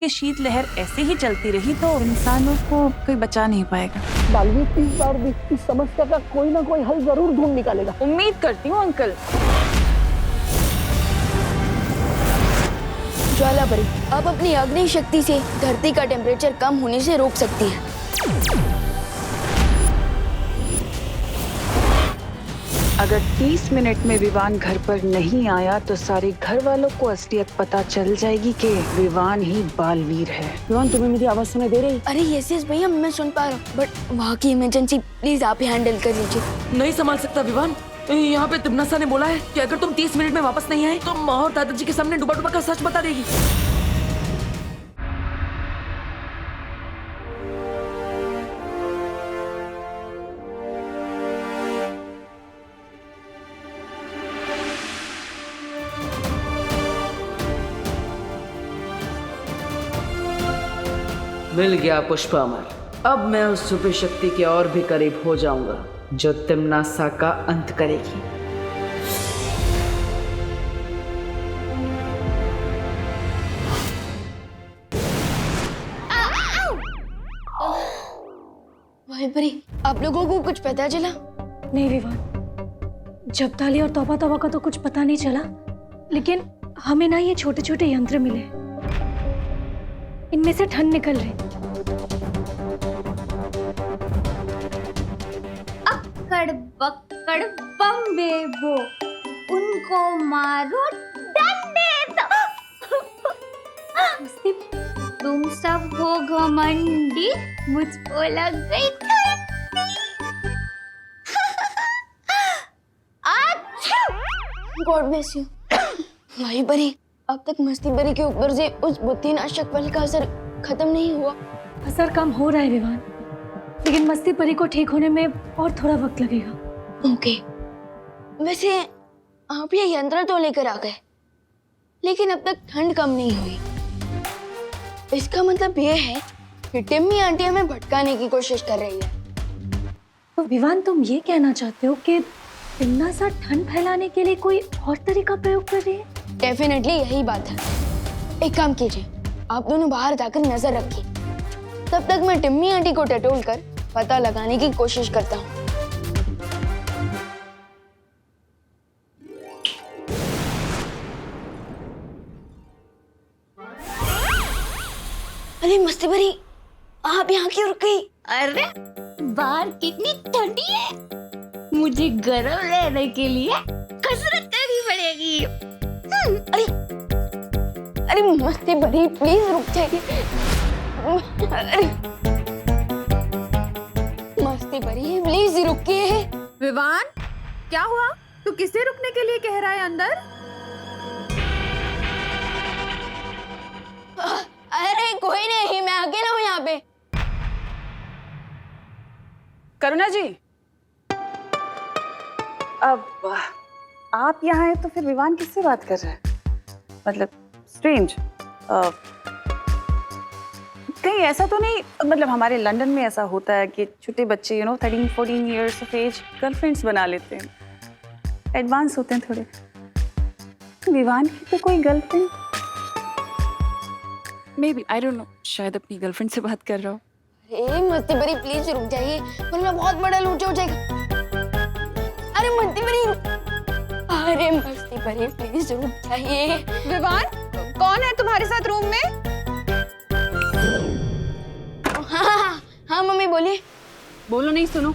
कि शीतलहर ऐसे ही चलती रही तो इंसानों को कोई बचा नहीं पाएगा। बालवीर इस बार भी इस समस्या का कोई ना कोई हल जरूर ढूंढ निकालेगा। उम्मीद करती हूँ अंकल। ज्वालापरी अब अपनी अग्नि शक्ति से धरती का टेम्परेचर कम होने से रोक सकती है। अगर 30 मिनट में विवान घर पर नहीं आया तो सारे घर वालों को असलियत पता चल जाएगी कि विवान ही बालवीर है। विवान, तुम्हें मेरी आवाज सुनाई दे रही? अरे यस भैया, मैं सुन पा रहा हूँ, बट वहाँ की इमरजेंसी प्लीज आप ही हैंडल कर लीजिए। नहीं संभाल सकता विवान। यहाँ पे तिमनासा ने बोला है कि अगर तुम 30 मिनट में वापस नहीं आए तो माँ और दादाजी के सामने डुबा डुबा का सच बता देगी। मिल गया पुष्पामर। अब मैं उस सुपर शक्ति के और भी करीब हो जाऊंगा जो तिमनासा का अंत करेगी। वाहिपरी, आप लोगों को कुछ पता चला? नहीं विवान, जब्ताली और तौबा तौबा का तो कुछ पता नहीं चला, लेकिन हमें ना ये छोटे छोटे यंत्र मिले, इनमें से ठंड निकल रही। अक्कड़ बक्कड़ बम्बे वो, उनको मारो डंडे दो। तुम सब हो घमंडी, मुझको लग गई गॉड ब्लेस यू। वाहिपरी, अब तक मस्ती बरी के ऊपर से उस बुद्धिनाशक बल का असर खत्म नहीं हुआ। असर कम हो रहा है विवान, लेकिन मस्ती परी को ठीक होने में और थोड़ा वक्त लगेगा। ओके, वैसे आप ये यंत्र तो लेकर आ गए, लेकिन अब तक ठंड कम नहीं हुई। इसका मतलब ये है कि टिम्मी आंटी हमें भटकाने की कोशिश कर रही है। तो विवान, तुम ये कहना चाहते हो कि तिमनासा ठंड फैलाने के लिए कोई और तरीका प्रयोग कर रही है? डेफिनेटली यही बात है। एक काम कीजिए, आप दोनों बाहर जाकर नजर रखिए, तब तक मैं टिम्मी आंटी को टटोल कर पता लगाने की कोशिश करता हूँ। अरे मस्ती भरी, आप यहाँ क्यों रुक गई? अरे बाहर कितनी ठंडी है, मुझे गर्म रहने के लिए कसरत करनी पड़ेगी। अरे अरे मस्ती भरी, प्लीज रुक जाइए। अरे मस्ती भरी, प्लीज रुकिए। विवान, क्या हुआ? तू किसे रुकने के लिए कह रहा है अंदर? अरे कोई नहीं, मैं अकेला हूँ यहाँ पे। करुणा जी, अब आप यहाँ हैं तो फिर विवान किससे बात कर रहा है? मतलब स्ट्रेंज। कहीं ऐसा तो नहीं, मतलब हमारे लंदन में ऐसा होता है कि छोटे बच्चे 13-14 इयर्स ऑफ एज गर्लफ्रेंड्स बना लेते हैं, एडवांस होते हैं थोड़े। विवान की तो कोई girlfriend may be, I don't know, शायद अपनी गर्लफ्रेंड से बात कर रहा हो। अरे मस्ती भरी, प्लीज रुक जाइए, वरना बहुत बड़ा लूचा हो जाएगा। अरे मस्ती भरी, अरे मस्ती भरी, प्लीज रुक जाइए। विवान, कौन है तुम्हारे साथ रूम में? हाँ मम्मी बोलिए। बोलो नहीं, सुनो।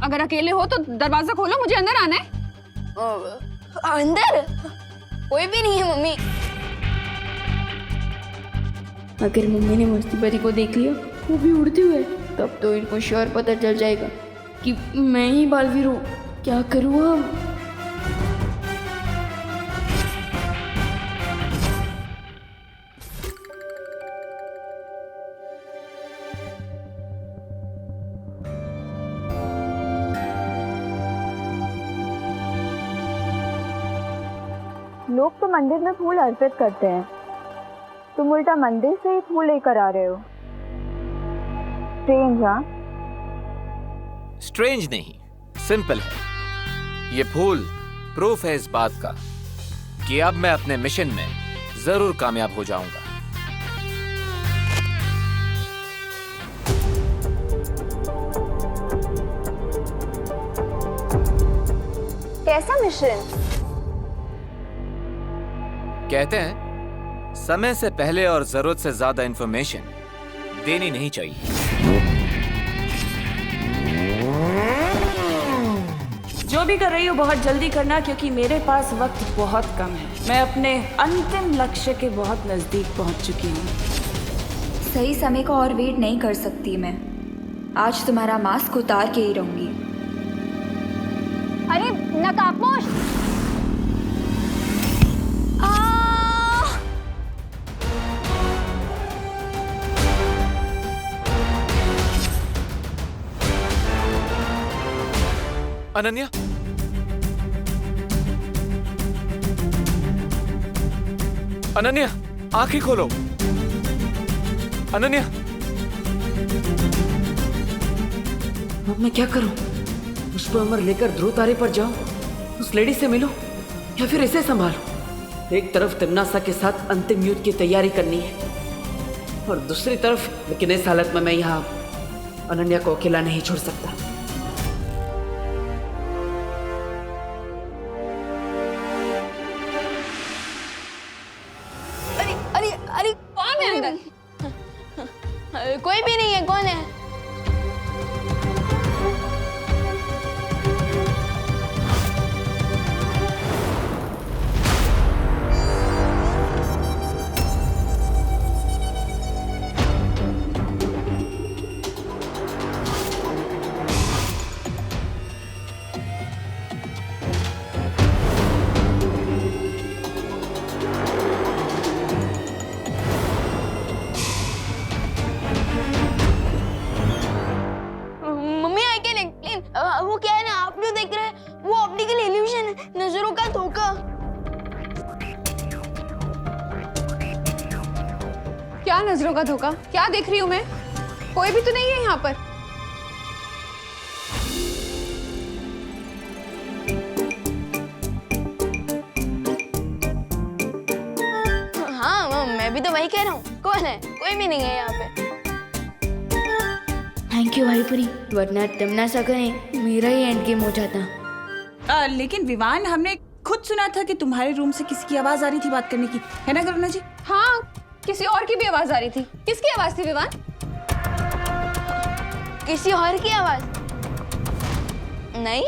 अगर अकेले हो तो दरवाजा खोलो, मुझे अंदर आना है। अंदर कोई भी नहीं है मम्मी। अगर मम्मी ने मस्ती भरी को देख लिया, वो भी उड़ते हुए, तब तो इनको श्योर पता चल जाएगा कि मैं ही बालवीर हूँ। क्या करूँ अब? लोग तो मंदिर में फूल अर्पित करते हैं, तुम उल्टा मंदिर से ही फूल लेकर आ रहे हो। स्ट्रेंज। हाँ, स्ट्रेंज नहीं, सिंपल है। ये फूल प्रूफ है इस बात का कि अब मैं अपने मिशन में जरूर कामयाब हो जाऊंगा। मिशन? कहते हैं समय से पहले और जरूरत से ज्यादा इंफॉर्मेशन देनी नहीं चाहिए। जो भी कर रही हो बहुत जल्दी करना, क्योंकि मेरे पास वक्त बहुत कम है। मैं अपने अंतिम लक्ष्य के बहुत नजदीक पहुंच चुकी हूँ। सही समय को और वेट नहीं कर सकती मैं। आज तुम्हारा मास्क उतार के ही रहूंगी। अरे नकाबपोश! अनन्या, अनन्या, आंखें खोलो। अनन्या, अब मैं क्या करूं? पुष्प अमर लेकर ध्रुव तारे पर जाऊं, उस लेडी से मिलूं, या फिर इसे संभालूं? एक तरफ तिमनासा के साथ अंतिम युद्ध की तैयारी करनी है और दूसरी तरफ, लेकिन इस हालत में मैं यहाँ अनन्या को अकेला नहीं छोड़ सकता। अरे अरे अरे कौन है अंदर? कोई भी नहीं है। कौन है? Mummy I can explain. वो क्या है ना, आप जो देख रहे हैं वो ऑप्टिकल इल्यूजन है, नजरों का धोखा। क्या नजरों का धोखा? क्या देख रही हूँ मैं? कोई भी तो नहीं है यहाँ पर। हाँ मैं भी तो वही कह रहा हूँ। कौन है? कोई भी नहीं है यहाँ पे। थैंक यू हरिपुरी, वरना तिमनासा का मेरा ही एंड गेम हो जाता। लेकिन विवान, हमने खुद सुना था कि तुम्हारे रूम से किसी की आवाज आ रही थी बात करने की, है ना करुणा जी? हाँ, किसी और की भी आवाज आ रही थी। किसकी आवाज थी विवान? किसी और की आवाज नहीं,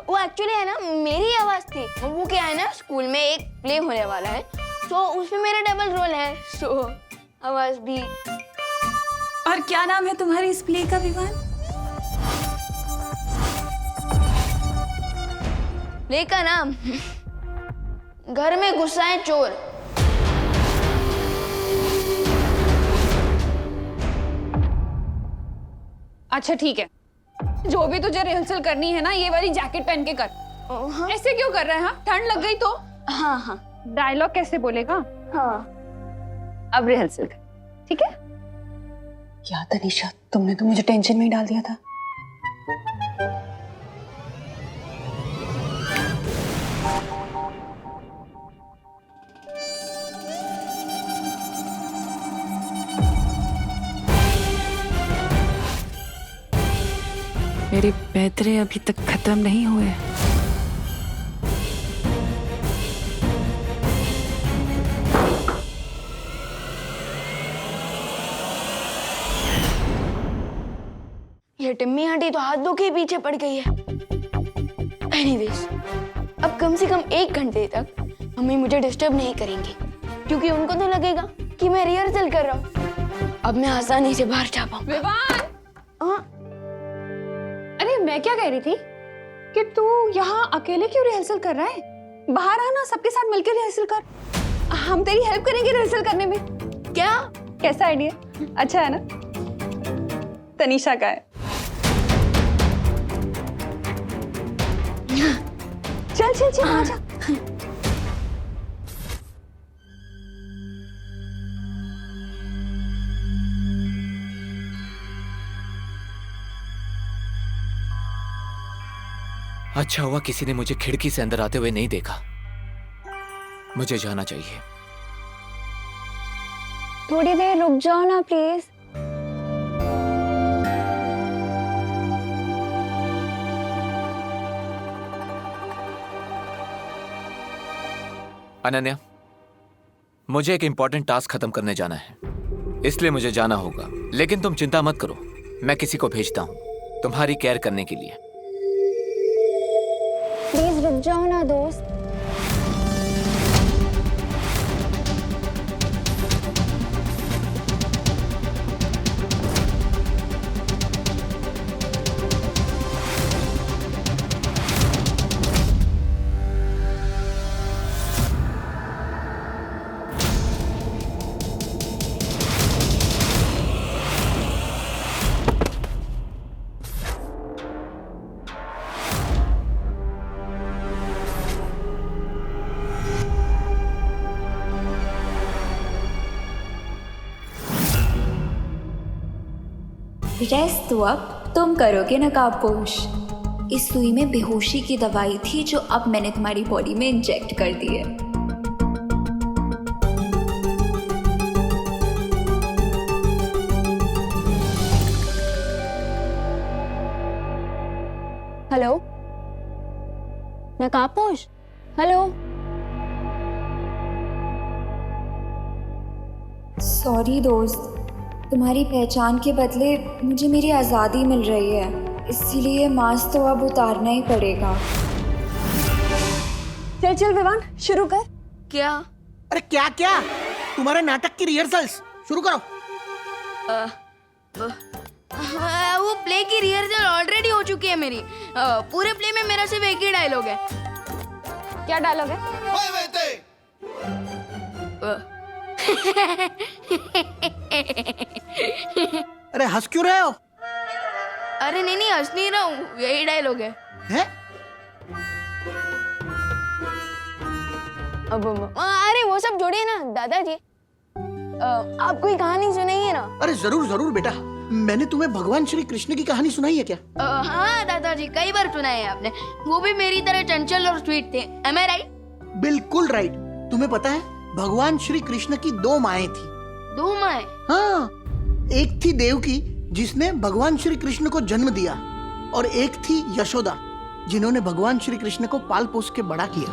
वो एक्चुअली है ना मेरी आवाज थी। वो क्या है ना, स्कूल में एक प्ले होने वाला है, तो उसमें मेरा डबल रोल है, सो आवाज भी। और क्या नाम है तुम्हारे इस प्ले का विवान? प्ले का नाम घर में गुस्साए चोर। अच्छा ठीक है, जो भी तुझे रिहर्सल करनी है ना, ये वाली जैकेट पहन के कर। हाँ ऐसे क्यों कर रहे हैं? हाँ, ठंड लग गई तो? हाँ हाँ डायलॉग कैसे बोलेगा? हाँ। अब रिहर्सल कर, ठीक है? क्या तनीषा, तुमने तो मुझे टेंशन में ही डाल दिया था। मेरे पैतरे अभी तक खत्म नहीं हुए। ये टिम्मी आंटी तो हाथ धो के पीछे पड़ गई है। एनीवेज, अब कम से कम 1 घंटे तक मम्मी मुझे डिस्टर्ब नहीं करेंगी, क्योंकि उनको तो लगेगा कि मैं रिहर्सल कर रहा हूँ। अब मैं आसानी से बाहर जा पाऊंगा। विवान! हाँ? अरे मैं क्या कह रही थी कि तू यहाँ अकेले क्यों रिहर्सल कर रहा है? बाहर आना, सबके साथ मिलकर रिहर्सल कर। हम तेरी हेल्प करेंगे रिहर्सल करने में। क्या? कैसा आइडिया? अच्छा है ना? तनीषा का है। चल चल चल आ जा। अच्छा हुआ किसी ने मुझे खिड़की से अंदर आते हुए नहीं देखा। मुझे जाना चाहिए। थोड़ी देर रुक जाओ ना प्लीज। अनन्या, मुझे एक इंपॉर्टेंट टास्क खत्म करने जाना है, इसलिए मुझे जाना होगा। लेकिन तुम चिंता मत करो, मैं किसी को भेजता हूँ तुम्हारी केयर करने के लिए। प्लीज रुक जाओ ना दोस्त। रेस्ट तो अब तुम करोगे नकाबपोश। इस सुई में बेहोशी की दवाई थी जो अब मैंने तुम्हारी बॉडी में इंजेक्ट कर दी है। Hello नकाबपोश, hello. सॉरी दोस्त, तुम्हारी पहचान के बदले मुझे मेरी आज़ादी मिल रही है, इसीलिए मास्क तो अब उतारना ही पड़ेगा। चल चल विवान, शुरू कर। क्या? अरे क्या क्या, तुम्हारे नाटक की रिहर्सल्स शुरू करो। वो प्ले की रिहर्सल ऑलरेडी हो चुकी है मेरी। पूरे प्ले में मेरा सिर्फ एक ही डायलॉग है। क्या डायलॉग है? अरे हंस क्यों रहे हो? अरे नहीं हंस नहीं रहा हूँ, यही डायलॉग है। हैं? अरे वो सब छोड़िए ना दादाजी, आप कोई कहानी सुनाइए ना। अरे जरूर जरूर बेटा, मैंने तुम्हें भगवान श्री कृष्ण की कहानी सुनाई है क्या? हाँ दादाजी, कई बार सुनाई है आपने। वो भी मेरी तरह चंचल और स्वीट थे। Am I right? बिल्कुल राइट। तुम्हें पता है भगवान श्री कृष्ण की 2 माएं थी। 2 माएं? हाँ, एक थी देवकी जिसने भगवान श्री कृष्ण को जन्म दिया, और एक थी यशोदा जिन्होंने भगवान श्री कृष्ण को पाल पोस के बड़ा किया।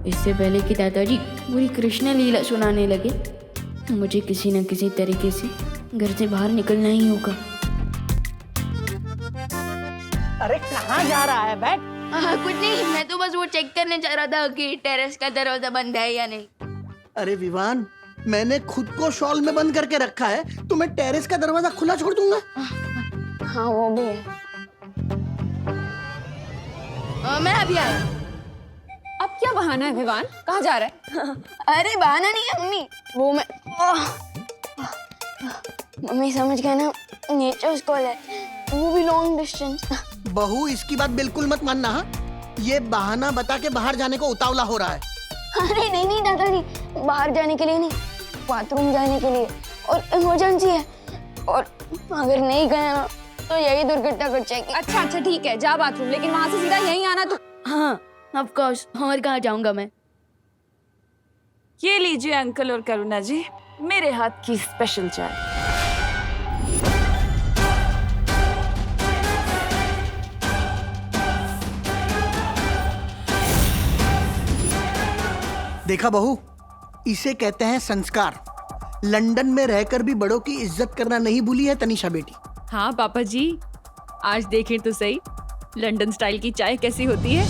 इससे पहले कि दादाजी पूरी कृष्ण लीला सुनाने लगे, मुझे किसी न किसी तरीके से घर से बाहर निकलना ही होगा। अरे कहाँ जा रहा है बैग? कुछ नहीं, मैं तो बस वो चेक करने जा रहा था कि टेरेस का दरवाजा बंद है या नहीं। अरे विवान, मैंने खुद को शॉल में बंद करके रखा है, तो मैं टेरेस का दरवाजा खुला छोड़ दूंगा? हाँ वो भी है। मैं अभी आया। अब क्या बहाना है विवान, कहाँ जा रहा है? अरे बहाना नहीं है मम्मी, वो मैं मम्मी समझ गए ना, नेचर्स कॉल है, वो भी लॉन्ग डिस्टेंस। बहू इसकी बात बिल्कुल मत मानना। हाँ, ये बहाना बता के बाहर जाने को उतावला हो रहा है। अरे नहीं दादाजी, बाहर जाने के लिए नहीं, बाथरूम जाने के लिए, और इमरजेंसी है, और अगर नहीं गया ना तो यही दुर्घटना घट जाएगी। अच्छा ठीक है, जा बाथरूम, लेकिन वहां से सीधा यहीं आना तो। हाँ ऑफ कोर्स, और कहाँ जाऊंगा मैं? ये लीजिए अंकल और करुणा जी, मेरे हाथ की स्पेशल चाय। देखा बहू, इसे कहते हैं संस्कार। लंदन में रहकर भी बड़ों की इज्जत करना नहीं भूली है तनीषा बेटी। हाँ पापा जी, आज देखें तो सही लंदन स्टाइल की चाय कैसी होती है।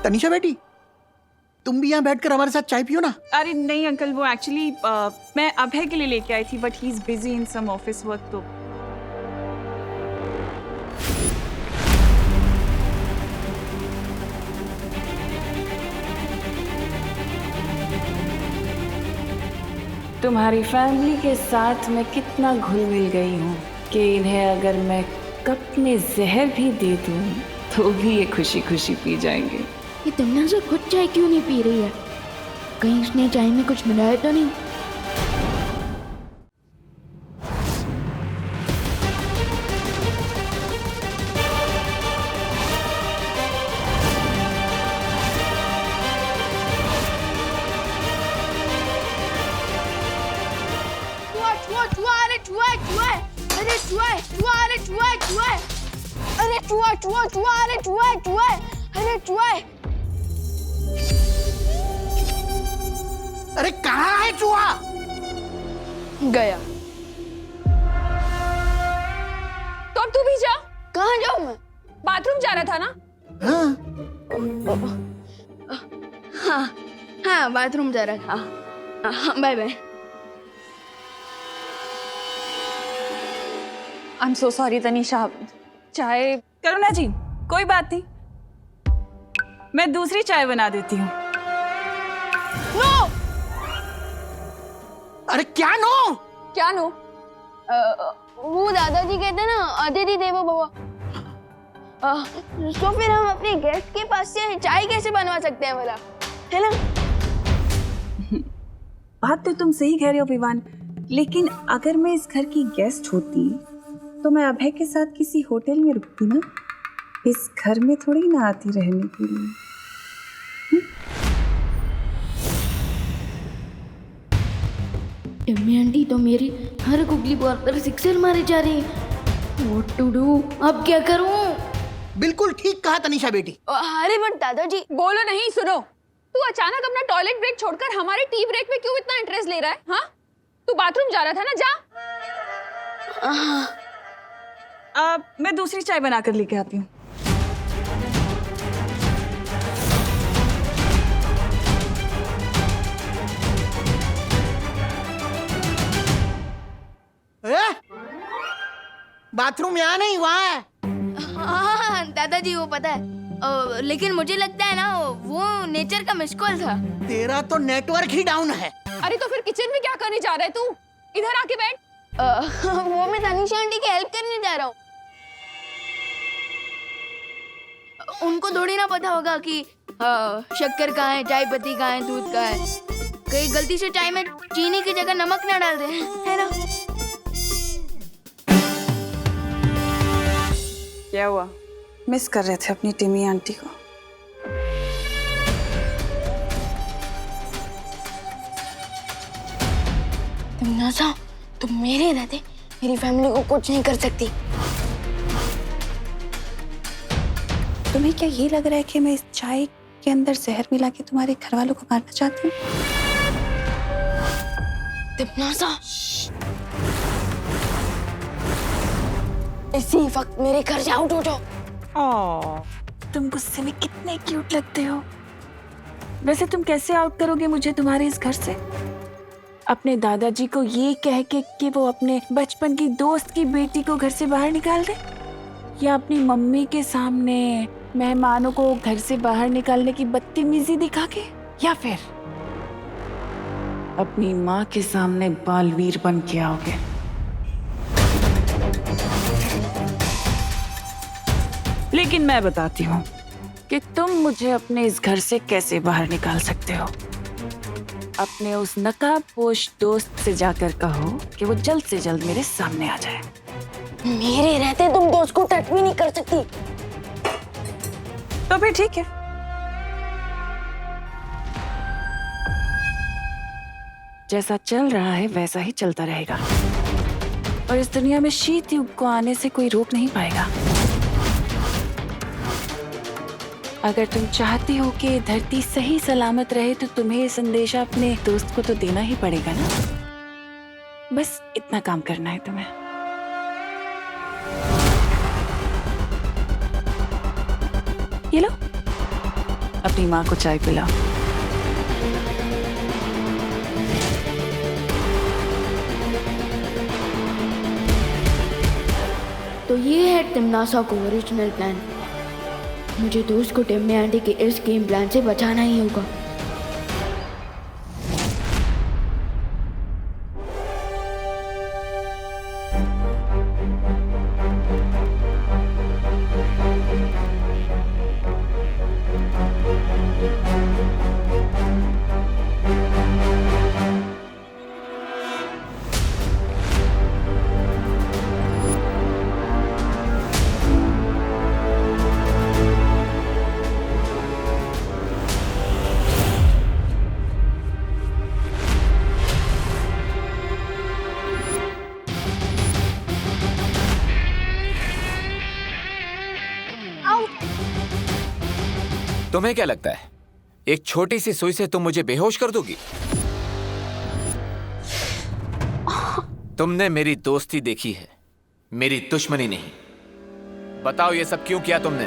तनीषा बेटी, तुम भी यहाँ बैठकर हमारे साथ चाय पियो ना। अरे नहीं अंकल, वो एक्चुअली मैं अभय के लिए लेके आई थी, but he is busy in some office work. तो तुम्हारी फैमिली के साथ मैं कितना घुल मिल गई हूँ कि इन्हें अगर मैं कप में जहर भी दे दूँ तो भी ये खुशी खुशी पी जाएंगे। ये तुमने से खुद चाय क्यों नहीं पी रही है? कहीं उसने चाय में कुछ मिलाया तो नहीं? अरे चूहा चूहा चूहा, अरे चूहा है चूहा है, अरे चूहा है। अरे कहाँ है चूहा? गया। तो अब तू भी जा। कहाँ जाऊँ मैं? बाथरूम जाना था ना? हाँ हाँ, बाथरूम जा रहा था। हाँ, bye bye. I am so sorry Tanisha. चाय करुणा जी, कोई बात नहीं, मैं दूसरी चाय बना देती हूँ। नो। अरे क्या नो? क्या नो? वो दादाजी कहते हैं ना, अतिथि देवो भव। तो फिर हम अपने गेस्ट के पास से चाय कैसे बनवा सकते हैं भला, है ना? बात तो तुम सही कह रहे हो विवान, लेकिन अगर मैं इस घर की गेस्ट होती तो मैं अभय के साथ किसी होटल में रुकती ना, इस घर में थोड़ी ना आती रहने के लिए। टिम्मी आंटी तो मेरी हर गुगली बॉल पर सिक्सर मारे जा रही है। What to do? अब क्या करूं? बिल्कुल ठीक कहा तनीषा बेटी। अरे बट दादाजी। बोलो नहीं, सुनो। तू अचानक अपना टॉयलेट ब्रेक छोड़कर हमारे टी ब्रेक में क्यों इतना इंटरेस्ट ले रहा है? हाँ, तू बाथरूम जा रहा था ना, जा। मैं दूसरी चाय बनाकर लेके आती हूँ। बाथरूम यहाँ नहीं, वहाँ है। हाँ दादाजी, वो पता है, लेकिन मुझे लगता है ना वो नेचर का मिस कॉल था। तेरा तो नेटवर्क ही डाउन है। अरे तो फिर किचन में क्या करने जा रहा है तू? इधर आके बैठ। वो मैं तनीषा आंटी की हेल्प करने जा रहा हूँ। उनको थोड़ी ना पता होगा कि शक्कर कहाँ है, चाय पत्ती कहाँ है, दूध कहाँ है। कहीं गलती से चाय में चीनी की जगह नमक ना डाल दे, है ना? क्या हुआ? मिस कर रहे थे अपनी टिमी आंटी को? तुम नासा, तुम मेरे रहते मेरी फैमिली को कुछ नहीं कर सकती। तुम्हें क्या ये लग रहा है कि मैं इस चाय के अंदर जहर मिला के तुम्हारे घर वालों को मारना चाहती हूँ? तिपनासा, इसी वक्त मेरे घर से आउट हो जाओ। तुम गुस्से में कितने क्यूट लगते हो। वैसे तुम कैसे आउट करोगे मुझे तुम्हारे इस घर से? अपने दादाजी को ये कह के कि वो अपने बचपन की दोस्त की बेटी को घर से बाहर निकाल दे, या अपनी मम्मी के सामने मेहमानों को घर से बाहर निकालने की बदतमीजी दिखा के, या फिर अपनी माँ के सामने बालवीर बन के आओगे? लेकिन मैं बताती हूँ कि तुम मुझे अपने इस घर से कैसे बाहर निकाल सकते हो। अपने उस नकाबपोश दोस्त से जाकर कहो कि वो जल्द से जल्द मेरे सामने आ जाए। मेरे रहते तुम दोस्त को टच भी नहीं कर सकती। तो फिर ठीक है, जैसा चल रहा है वैसा ही चलता रहेगा, और इस दुनिया में शीत युग को आने से कोई रोक नहीं पाएगा। अगर तुम चाहती हो कि धरती सही सलामत रहे तो तुम्हें ये संदेशा अपने दोस्त को तो देना ही पड़ेगा ना। बस इतना काम करना है तुम्हें। ये लो, अपनी माँ को चाय पिलाओ। तो ये है टिमनासा को ओरिजिनल प्लान। मुझे दोस्त को टिम्मी आंटी के इस गेम प्लान से बचाना ही होगा। तुम्हें क्या लगता है एक छोटी सी सुई से तुम मुझे बेहोश कर दोगी? तुमने मेरी दोस्ती देखी है, मेरी दुश्मनी नहीं। बताओ ये सब क्यों किया तुमने?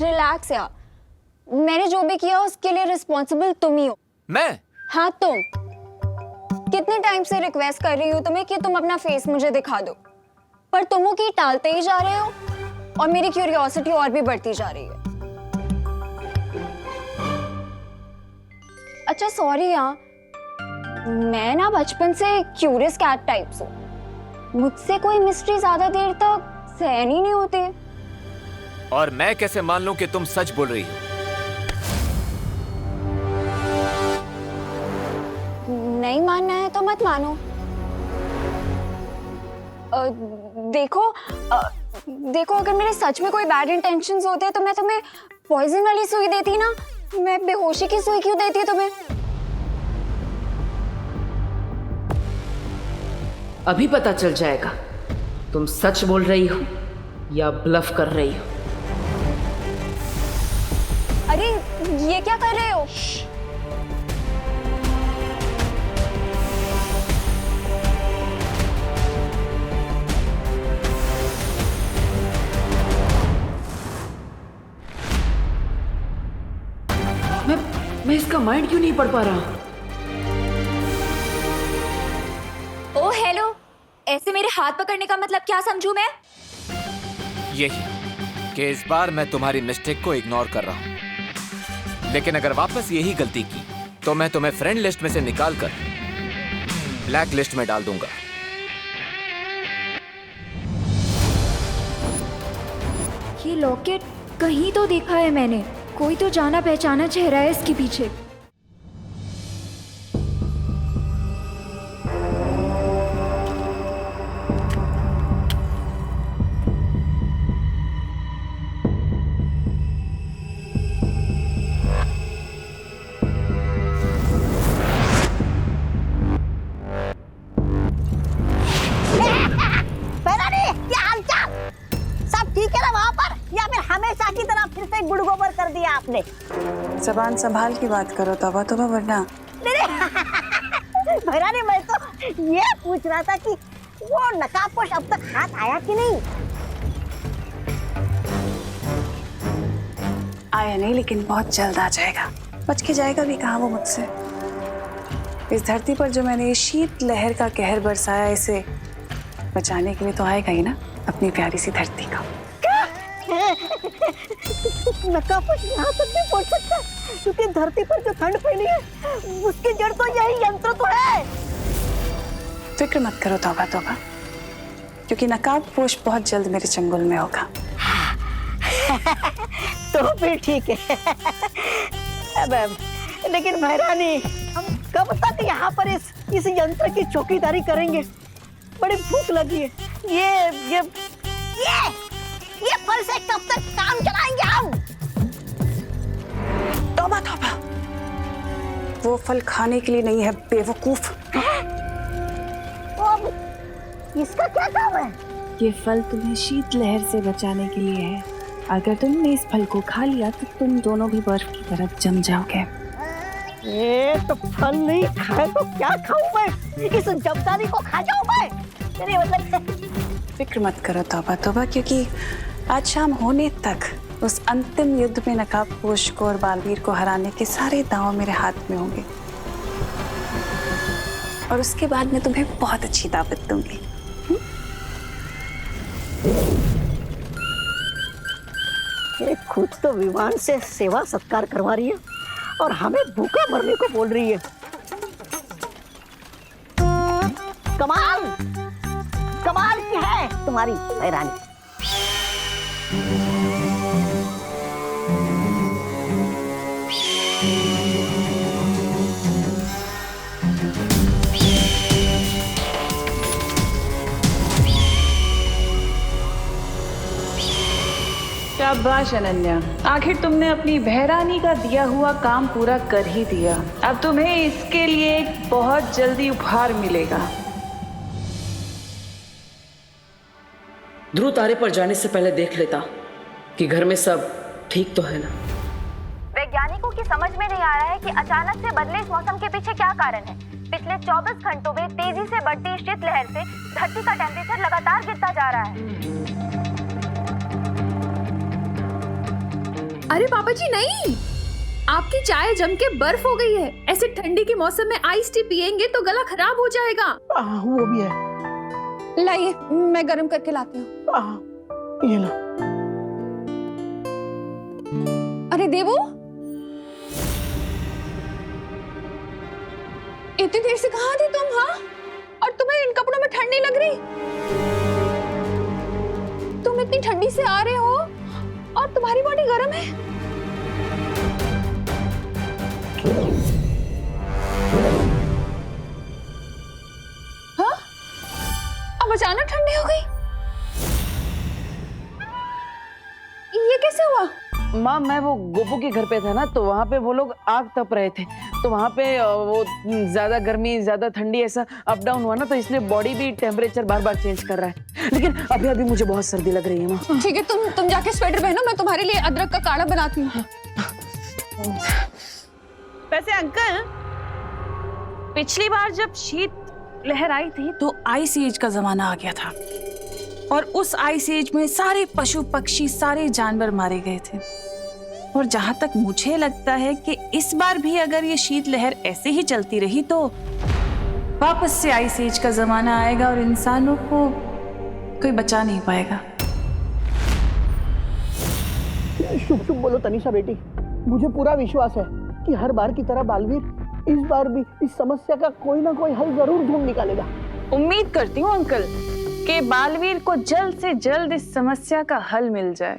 रिलैक्स यार, मैंने जो भी किया उसके लिए रिस्पॉन्सिबल तुम ही हो। मैं? हाँ तुम। कितने टाइम से रिक्वेस्ट कर रही हूँ तुम्हें कि तुम अपना फेस मुझे दिखा दो, पर तुम की टालते ही जा रहे हो और मेरी क्यूरियोसिटी और भी बढ़ती जा रही है। अच्छा सॉरी यार, मैं ना बचपन से क्यूरियस कैट टाइप्स हूँ। मुझसे कोई मिस्ट्री ज्यादा देर तक सहन ही नहीं होती। और मैं कैसे मान लूं कि तुम सच बोल रही हो? नहीं मानना है तो मत मानो। देखो अगर मेरे सच में कोई बैड इंटेंशंस होते तो मैं तुम्हें पॉइजन वाली सुई देती ना। मैं बेहोशी की सुई क्यों देती तुम्हें? अभी पता चल जाएगा तुम सच बोल रही हो या ब्लफ कर रही हो। अरे ये क्या कर रहे हो? मैं इसका माइंड क्यों नहीं पढ़ पा रहा? ओ हेलो, ऐसे मेरे हाथ पकड़ने का मतलब क्या समझूं मैं? यही कि इस बार मैं तुम्हारी मिस्टेक को इग्नोर कर रहा हूं, लेकिन अगर वापस यही गलती की तो मैं तुम्हें फ्रेंड लिस्ट में से निकालकर ब्लैक लिस्ट में डाल दूंगा। ये लॉकेट कहीं तो देखा है मैंने, कोई तो जाना पहचाना चेहरा है इसके पीछे। जबान संभाल की बात करो तौबा तौबा, वरना भैरानी मैं तो ये पूछ रहा था कि वो नकाबपोश अब तक हाथ आया कि नहीं? आया नहीं, लेकिन बहुत जल्द आ जाएगा। बच के जाएगा भी कहाँ वो मुझसे। इस धरती पर जो मैंने ये शीत लहर का कहर बरसाया, इसे बचाने के लिए तो आएगा ही ना, अपनी प्यारी सी धरती का। नकाबपोश यहाँ तक भी पहुँच सकता है, क्योंकि धरती पर जो ठंड फैली है उसकी जड़ तो यही यंत्र तो है। फिक्र मत करो तौबा तौबा, क्योंकि नकाबपोश बहुत जल्द मेरे चंगुल में होगा। तो फिर ठीक है। अब लेकिन महारानी, हम कब तक यहाँ पर इस यंत्र की चौकीदारी करेंगे? बड़ी भूख लगी है। ये फल से कब तक काम चलाएंगे हम? तौबा तौबा, वो फल खाने के लिए नहीं है बेवकूफ। अब इसका क्या काम है? ये फल तुम्हें शीत लहर से बचाने के लिए है। अगर तुमने इस फल को खा लिया तो तुम दोनों भी बर्फ की तरह जम जाओगे। ये तो फल नहीं खाए तो क्या खाऊं मैं? इस जमदारी को खा जाऊं मैं? तेरे मतलब फिक्र मत करो तौबा तौबा, क्योंकि आज शाम होने तक उस अंतिम युद्ध में नकाबपोश को और बालवीर को हराने के सारे दांव मेरे हाथ में होंगे, और उसके बाद मैं तुम्हें बहुत अच्छी दावत दूंगी। ये खुद तो विमान से सेवा सत्कार करवा रही है और हमें भूखा मरने को बोल रही है। कमाल कमाल की है तुम्हारी हैरानी। शाबाश अनन्या, आखिर तुमने अपनी बहरानी का दिया हुआ काम पूरा कर ही दिया। अब तुम्हें इसके लिए एक बहुत जल्दी उपहार मिलेगा। ध्रुव तारे पर जाने से पहले देख लेता कि घर में सब ठीक तो है ना। की समझ में नहीं आ रहा है कि अचानक से बदले इस मौसम के पीछे क्या कारण है। पिछले 24 घंटों में तेजी से बढ़ती शीतलहर से धरती का टेम्परेचर लगातार गिरता जा रहा है। अरे पापा जी नहीं, आपकी चाय जम के बर्फ हो गई है। ऐसे ठंडी के मौसम में आइस टी पिएंगे तो गला खराब हो जाएगा। वो भी है। लाइए, मैं गर्म करके लाती हूँ। ये लो। अरे देवू, इतनी देर से कहाँ थी तुम? हाँ, और तुम्हें इन कपड़ों में ठंडी लग रही? तुम इतनी ठंडी से आ रहे हो और तुम्हारी बॉडी गर्म है। हाँ, अब अचानक ठंडी हो गई, ये कैसे हुआ? माँ, मैं वो गोपू के घर पे था ना, तो वहाँ पे वो लोग आग तप रहे थे, तो वहाँ पे वो ज्यादा गर्मी ज्यादा ठंडी ऐसा अप डाउन हुआ ना, तो इसलिए बॉडी भी टेम्परेचर बार बार चेंज कर रहा है। लेकिन अभी अभी मुझे बहुत सर्दी लग रही है माँ। ठीक है, तुम जाके स्वेटर पहनो, मैं तुम्हारे लिए अदरक का काढ़ा बनाती हूँ। वैसे अंकल, पिछली बार जब शीत लहर आई थी तो आइस एज का जमाना आ गया था, और उस आइस एज में सारे पशु पक्षी सारे जानवर मारे गए थे। और जहां तक मुझे लगता है कि इस बार भी अगर ये शीत लहर ऐसे ही चलती रही तो वापस से आइस एज का जमाना आएगा और इंसानों को कोई बचा नहीं पाएगा। शुभ शुभ बोलो तनिषा बेटी। मुझे पूरा विश्वास है कि हर बार की तरह बालवीर इस बार भी इस समस्या का कोई ना कोई हल जरूर ढूंढ निकालेगा। उम्मीद करती हूँ अंकल कि बालवीर को जल्द से जल्द इस समस्या का हल मिल जाए,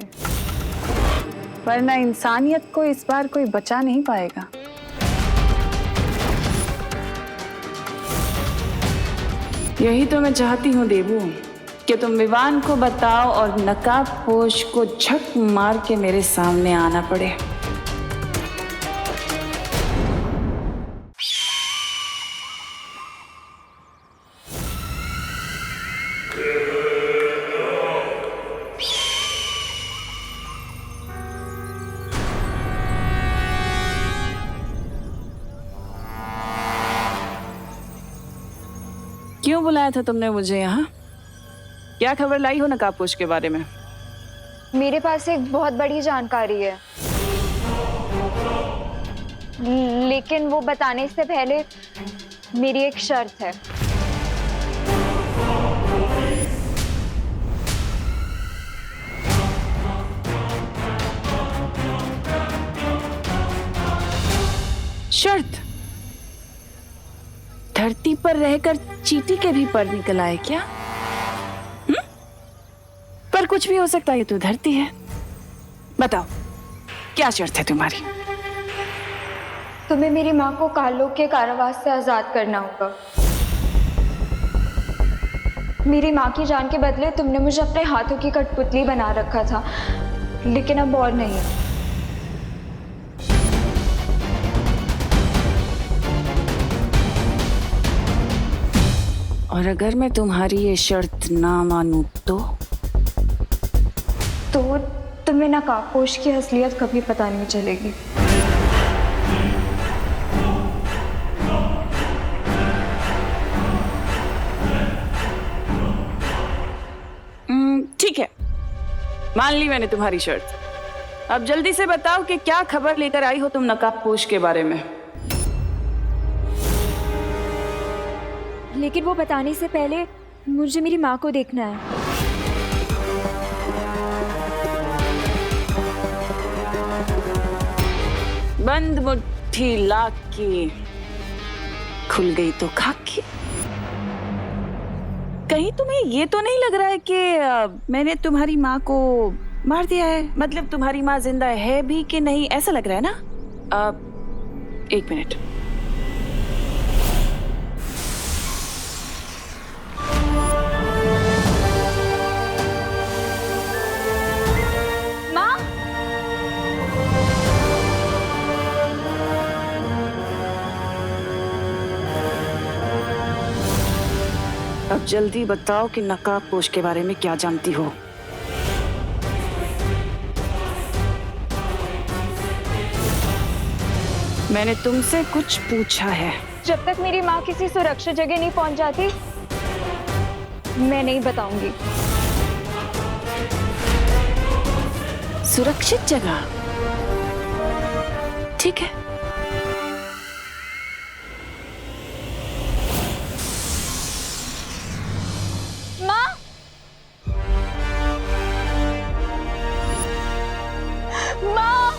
वरना इंसानियत को इस बार कोई बचा नहीं पाएगा। यही तो मैं चाहती हूँ देवू, कि तुम विवान को बताओ और नकाबपोश को झक मार के मेरे सामने आना पड़े। क्यों बुलाया था तुमने मुझे यहाँ? क्या खबर लाई हो नकाबपोश के बारे में? मेरे पास एक बहुत बड़ी जानकारी है, लेकिन वो बताने से पहले मेरी एक शर्त है। शर्त? धरती पर रहकर चींटी के भी पर निकल आए क्या? पर कुछ भी हो सकता है, ये तो धरती है। बताओ क्या शर्त है तुम्हारी? तुम्हें मेरी माँ को कालों के कारावास से आजाद करना होगा। मेरी माँ की जान के बदले तुमने मुझे अपने हाथों की कठपुतली बना रखा था, लेकिन अब और नहीं। और अगर मैं तुम्हारी ये शर्त ना मानूं तो तुम्हें नकाबपोश की असलियत कभी पता नहीं चलेगी। ठीक है, मान ली मैंने तुम्हारी शर्त। अब जल्दी से बताओ कि क्या खबर लेकर आई हो तुम नकाबपोश के बारे में? लेकिन वो बताने से पहले मुझे मेरी माँ को देखना है। बंद मुट्ठी लाख की, खुल गई तो खाकी। कहीं तुम्हें ये तो नहीं लग रहा है कि मैंने तुम्हारी माँ को मार दिया है? मतलब तुम्हारी माँ जिंदा है भी कि नहीं, ऐसा लग रहा है ना? एक मिनट। अब जल्दी बताओ कि नकाबपोश के बारे में क्या जानती हो? मैंने तुमसे कुछ पूछा है। जब तक मेरी माँ किसी सुरक्षित जगह नहीं पहुंच जाती, मैं नहीं बताऊंगी। सुरक्षित जगह? ठीक है। माँ, माँ,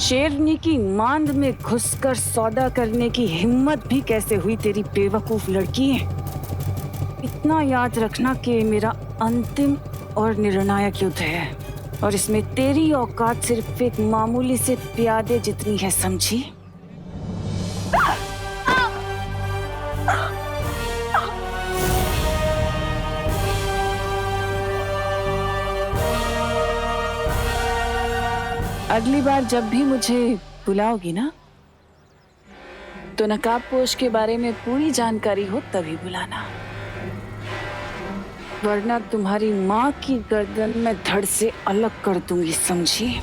शेरनी की मांद में घुसकर सौदा करने की हिम्मत भी कैसे हुई तेरी बेवकूफ लड़की। इतना याद रखना कि मेरा अंतिम और निर्णायक युद्ध है और इसमें तेरी औकात सिर्फ एक मामूली से प्यादे जितनी है, समझी? अगली बार जब भी मुझे बुलाओगी ना, तो नकाबपोश के बारे में पूरी जानकारी हो तभी बुलाना, वरना तुम्हारी माँ की गर्दन में धड़ से अलग कर दूंगी, समझी?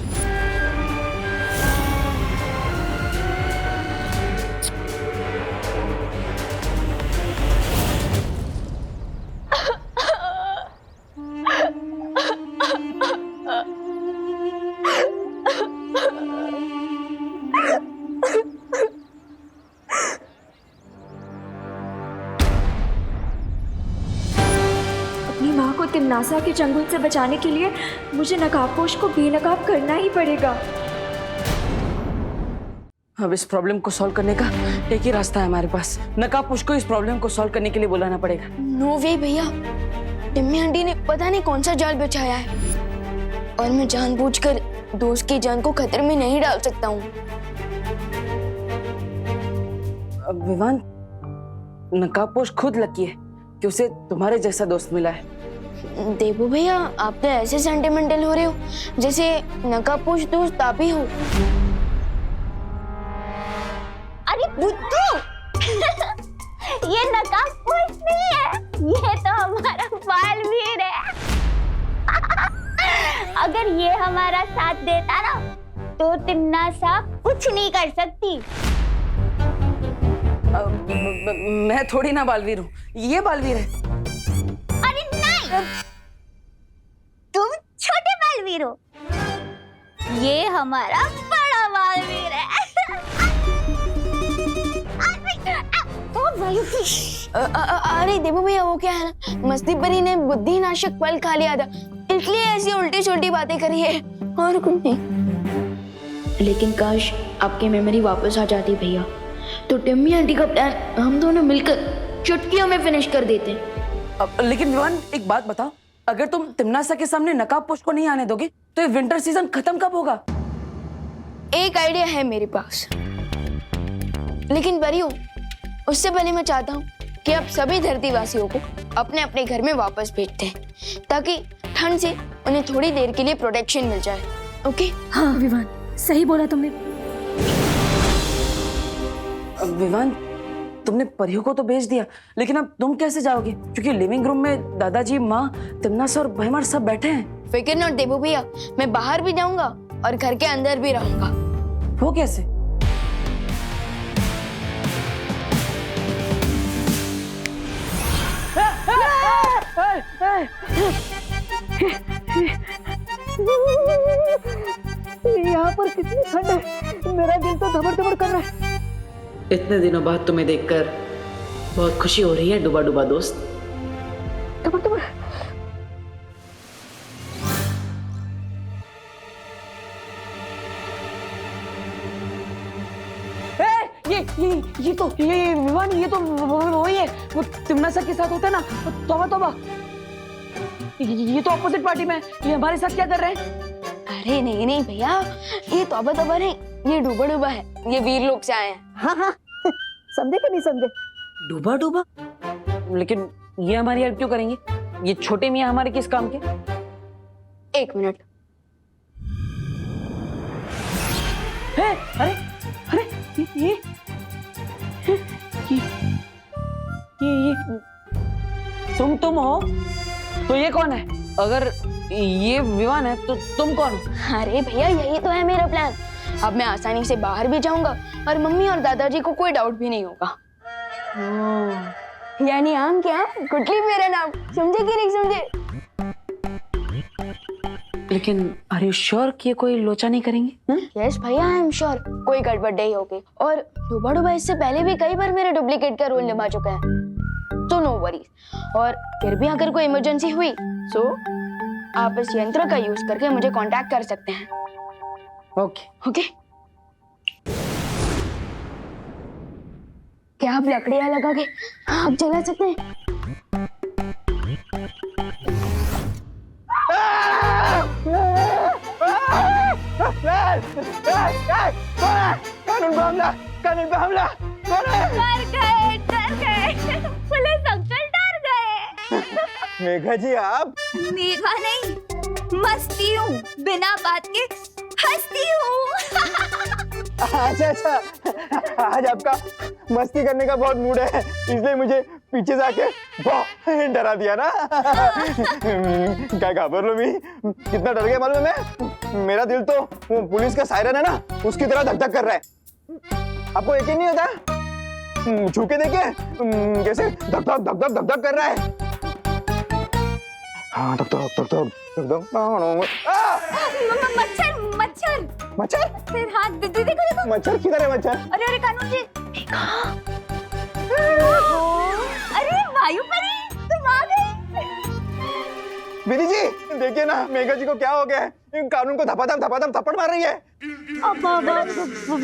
अपनी माँ को तिमनासा के चंगुल से बचाने के लिए मुझे नकाबपोश को बेनकाब करना ही पड़ेगा। अब इस प्रॉब्लम को सॉल्व करने का एक ही रास्ता है हमारे पास। नकाबपोश को इस प्रॉब्लम को सॉल्व करने के लिए बुलाना पड़ेगा। नो वे भैया, टिम्मी आंटी ने पता नहीं कौन सा जाल बिछाया है और मैं जानबूझकर दोस्त की जान को खतरे में नहीं डाल सकता हूँ। विवान, नकाबपोश खुद लकी है कि उसे तुम्हारे जैसा दोस्त मिला है। देबू भैया, आप तो ऐसे सेंटिमेंटल हो रहे हो जैसे नकाबपोश दोस्त आप ही हो। अरे बुद्धू ये नकाबपोश नहीं है, ये तो हमारा बालवीर है। अगर ये हमारा साथ देता ना तो तिमनासा कुछ नहीं कर सकती। मैं थोड़ी ना बालवीर हूँ, ये बालवीर है। अरे नहीं, तुम छोटे बालवीर हो, ये हमारा बड़ा बालवीर है। अरे देबू भैया, वो क्या है ना, मस्ती परी ने बुद्धिनाशक फल खा लिया था, इसलिए ऐसी उल्टी सुल्टी बातें करी है और कुछ नहीं। लेकिन काश आपकी मेमोरी वापस आ जाती भैया, तो टिम्मी आंटी का प्लान हम दोनों मिलकर चुटकियों में फिनिश कर देते। लेकिन विवान, एक बात बताओ, अगर तुम तिमनासा के सामने नकाबपोश को नहीं आने दोगे तो ये विंटर सीजन खत्म कब होगा? एक आइडिया है मेरे पास, लेकिन परियों, उससे पहले मैं चाहता हूँ कि आप सभी धरतीवासियों को अपने अपने घर में वापस भेजते हैं ताकि ठंड से उन्हें थोड़ी देर के लिए प्रोटेक्शन मिल जाए। ओके? हाँ विवान, सही बोला तुमने। विवान, तुमने परियों को तो भेज दिया, लेकिन अब तुम कैसे जाओगे? क्योंकि लिविंग रूम में दादाजी, माँ, तिमनासा और भैमार सब बैठे हैं। फिक्र नॉट देबू भैया, मैं बाहर भी जाऊंगा और घर के अंदर भी रहूंगा। वो कैसे? यहाँ पर कितनी ठंड है, मेरा दिल तो धबड़ धबड़ कर रहा है। इतने दिनों बाद तुम्हें देखकर बहुत खुशी हो रही है डुबा डुबा दोस्त। धबड़ धबड़। ये विवान, ये तो वही है, वो तिमनासा के साथ होता है ना। तौबा तौबा, ये तो अपोजिट पार्टी में, ये हमारे साथ क्या कर रहे हैं? अरे नहीं नहीं भैया, ये तौबा तौबा नहीं, ये डूबा डूबा है, ये वीर लोग से आए हैं। हाँ हाँ, समझे कि नहीं समझे? डूबा डूबा? लेकिन ये हमारी हेल्प क्यों करेंगे? ये छोटे मियाँ हमारे किस काम के? एक मिनट, है। अरे अरे ये तुम हो तो ये कौन है? अगर ये विवान है तो तुम कौन हो? अरे भैया यही तो है मेरा प्लान। अब मैं आसानी से बाहर भी जाऊंगा और मम्मी और दादाजी को कोई डाउट भी नहीं होगा। यानी आम क्या गुटली मेरा नाम, समझे कि नहीं समझे? लेकिन आर यू श्योर कि ये कोई लोचा नहीं करेंगे? यस भैया आई एम श्योर कोई गड़बड़ नहीं होगी। और डूबा डूबा इससे पहले भी कई बार मेरे डुप्लीकेट का रोल निभा चुका है, तो नो वरीज। और फिर भी अगर कोई इमरजेंसी हुई तो आप इस यंत्र का यूज करके मुझे कांटेक्ट कर सकते हैं। ओके ओके, क्या आप लकड़ियां लगा के आग जला सकते हैं? कानून पे हमला कौन है? डर गए पुलिस अंकल डर गए। मेघा जी आप? मेघा नहीं, मस्ती हूँ, बिना बात के हंसती हूँ। अच्छा आज आपका मस्ती करने का बहुत मूड है, इसलिए मुझे पीछे से आके बहुत डरा दिया ना। क्या घाबर लो मी, कितना डर गया मालूम है मैं? मेरा दिल तो वो पुलिस का सायरन है ना उसकी तरह धक धक कर रहा है। आपको यकीन नहीं होता? छू के देखिए कैसे धक धक धक धक धक धक कर रहा है। हाँ धक धक धक धक धक धक। मच्छर मच्छर मच्छर? फिर हाथ देखो देखो। मच्छर किधर है मच्छर? अरे अरे कानून जी। अरे वायु परी तुम आ गए। विधि जी देखिए ना मेघा जी को क्या हो गया है, कानून को धपाधप थप्पड़ मार रही है।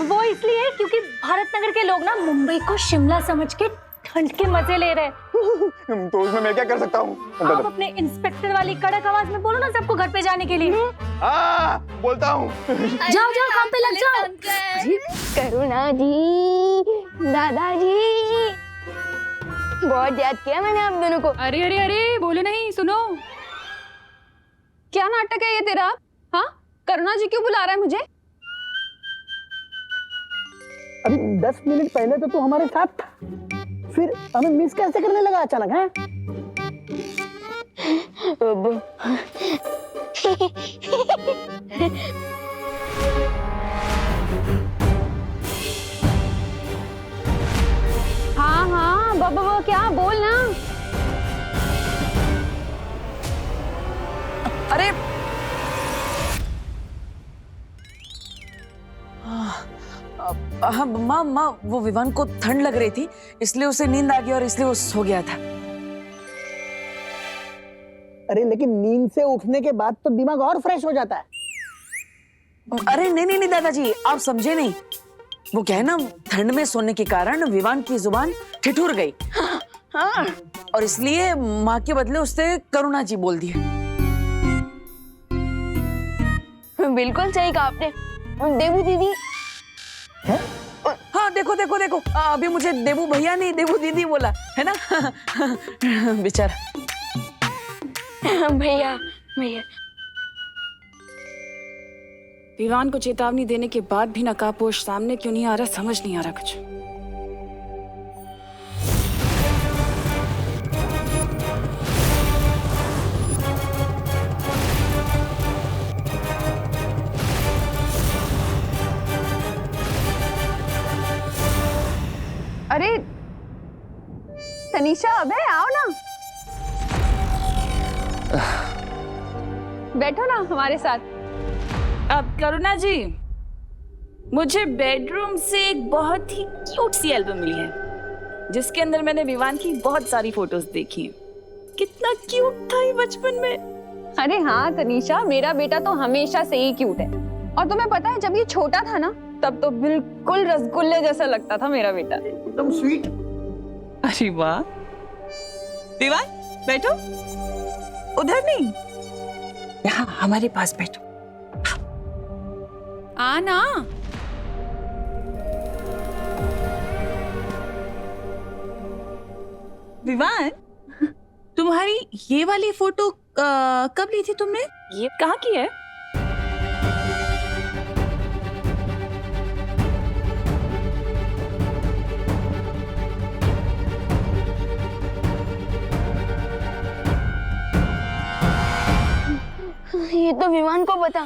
वो इसलिए क्योंकि भारतनगर के लोग ना मुंबई को शिमला समझ के ठंड के मजे ले रहे हैं। तो उसमें मैं क्या कर सकता हूँ? आप अपने इंस्पेक्टर वाली कड़क आवाज में बोलो ना सबको घर पे जाने के लिए। हाँ बोलता हूँ। जाओ जाओ काम पे लग जाओ। करुणा जी, दादाजी, बहुत याद किया मैंने आप दोनों को। अरे अरे अरे बोलो नहीं, सुनो क्या नाटक है ये तेरा? हाँ करुणा जी क्यों बुला रहा है मुझे? अभी 10 मिनट पहले तो तू हमारे साथ था, फिर हमें मिस कैसे करने लगा अचानक? है हाँ हाँ बाबा क्या बोल ना। अरे हाँ माँ वो विवान को ठंड लग रही थी इसलिए उसे नींद आ गई और इसलिए वो सो गया था। अरे लेकिन नींद से उठने के बाद तो दिमाग और फ्रेश हो जाता है। अरे नहीं दादाजी आप समझे नहीं, वो क्या है ना ठंड में सोने के कारण विवान की जुबान ठिठुर गई। हाँ और इसलिए माँ के बदले उससे करुणा जी बोल दिए। बिल्कुल सही कहा आपने। देवू दीदी है? हाँ देखो देखो देखो अभी मुझे देवू भैया नहीं देवू दीदी बोला है ना। बेचारा भैया भैया। विवान को चेतावनी देने के बाद भी नकाबपोश सामने क्यों नहीं आ रहा, समझ नहीं आ रहा कुछ। अरे तनीषा अबे आओ ना, बैठो ना हमारे साथ। अब करुणा जी मुझे बेडरूम से एक बहुत ही क्यूट सी एल्बम मिली है जिसके अंदर मैंने विवान की बहुत सारी फोटोज देखी हैं। कितना क्यूट था ये बचपन में। अरे हाँ तनीषा मेरा बेटा तो हमेशा से ही क्यूट है, और तुम्हें पता है जब ये छोटा था ना तब तो बिल्कुल रसगुल्ले जैसा लगता था मेरा बेटा, एकदम स्वीट। अरे वाह विवान बैठो, उधर नहीं यहाँ हमारे पास बैठो। आना विवान तुम्हारी ये वाली फोटो कब ली थी तुमने? ये कहाँ की है? तो विवान को बता।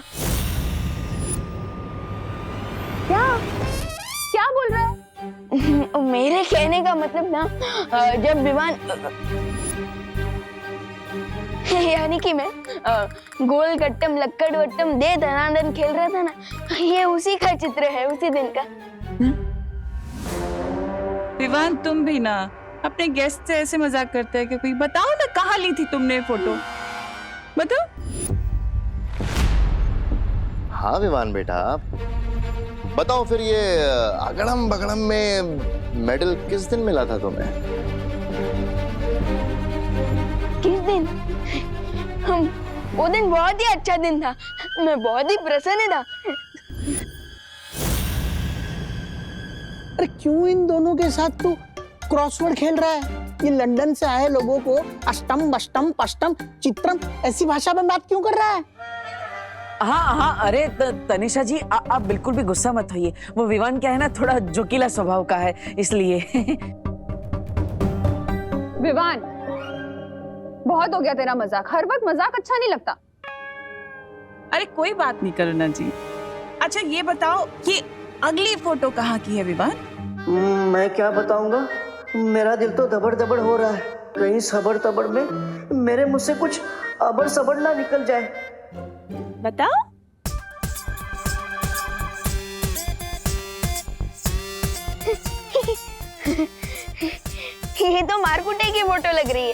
क्या क्या बोल रहा है? मेरे कहने का मतलब ना, जब विवान यानी कि मैं गोल गट्टम लक्कड़ वट्टम दे धनाधन खेल रहा था ना, ये उसी का चित्र है, उसी दिन का। विवान तुम भी ना अपने गेस्ट से ऐसे मजाक करते हैं कि कोई बताओ ना कहाँ ली थी तुमने फोटो, बताओ। हाँ विवान बेटा, बताओ फिर ये अगड़म बगड़म में मेडल किस दिन मिला था तुम्हें? किस दिन? वो दिन बहुत ही अच्छा दिन था, मैं बहुत ही प्रसन्न था। अरे क्यों इन दोनों के साथ तू क्रॉसवर्ड खेल रहा है? ये लंदन से आए लोगों को अष्टम बष्टम पष्टम चित्रम ऐसी भाषा में बात क्यों कर रहा है? हाँ हाँ, अरे तनिषा जी आप बिल्कुल भी गुस्सा मत होइए। वो विवान क्या है ना, थोड़ा जोकीला स्वभाव का है, इसलिए। विवान, बहुत हो गया तेरा मजाक। हर वक्त मजाक अच्छा नहीं लगता। अरे कोई बात नहीं करुणा जी। अच्छा ये बताओ कि अगली फोटो कहाँ की है विवान? मैं क्या बताऊंगा, मेरा दिल तो दबड़ दबड़ हो रहा है। कहीं सबर तबड़ में मेरे मुंह से कुछ अबर सबर ना निकल जाए। बताओ। ये तो मारकुटे की फोटो लग रही है।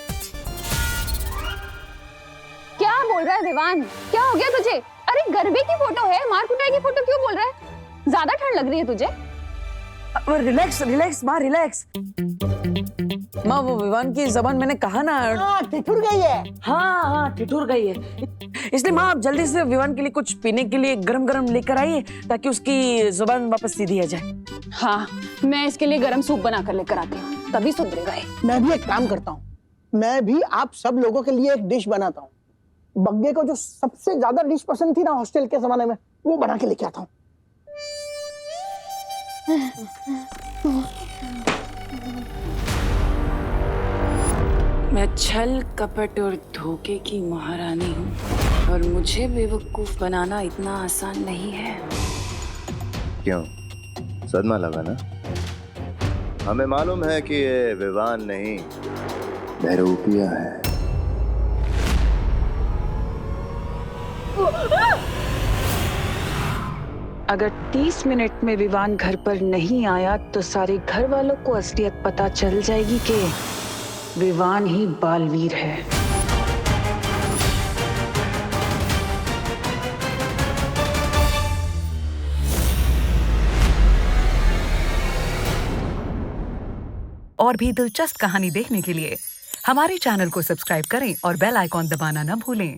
क्या बोल रहा है विवान? क्या हो गया तुझे? अरे गरबे की फोटो है, मारकुटाई की फोटो क्यों बोल रहा है? ज्यादा ठंड लग रही है तुझे? रिलैक्स रिलैक्स माँ, रिलैक्स। माँ वो विवान की जबान मैंने कहा ना, ठिठुर गई है। हाँ ठिठुर गई है। इसलिए माँ आप जल्दी से विवान के लिए कुछ पीने के लिए गरम गरम लेकर आइए, ताकि उसकी जुबान वापस सीधी आ जाए। हाँ, मैं इसके लिए गरम सूप बनाकर लेकर आती हूँ, तभी सुधरेगा ये। मैं भी एक काम करता हूँ, मैं भी आप सब लोगों के लिए एक डिश बनाता हूँ। बग्गे को जो सबसे ज्यादा डिश पसंद थी ना हॉस्टल के जमाने में, वो बना के लेके आता हूँ। मैं छल कपट और धोखे की महारानी हूँ और मुझे बेवकूफ बनाना इतना आसान नहीं है। क्यों, सदमा लगा ना? हमें मालूम है कि ये विवान नहीं बहरूपिया है। अगर 30 मिनट में विवान घर पर नहीं आया तो सारे घर वालों को असलियत पता चल जाएगी कि विवान ही बालवीर है। और भी दिलचस्प कहानी देखने के लिए हमारे चैनल को सब्सक्राइब करें और बेल आइकॉन दबाना न भूलें।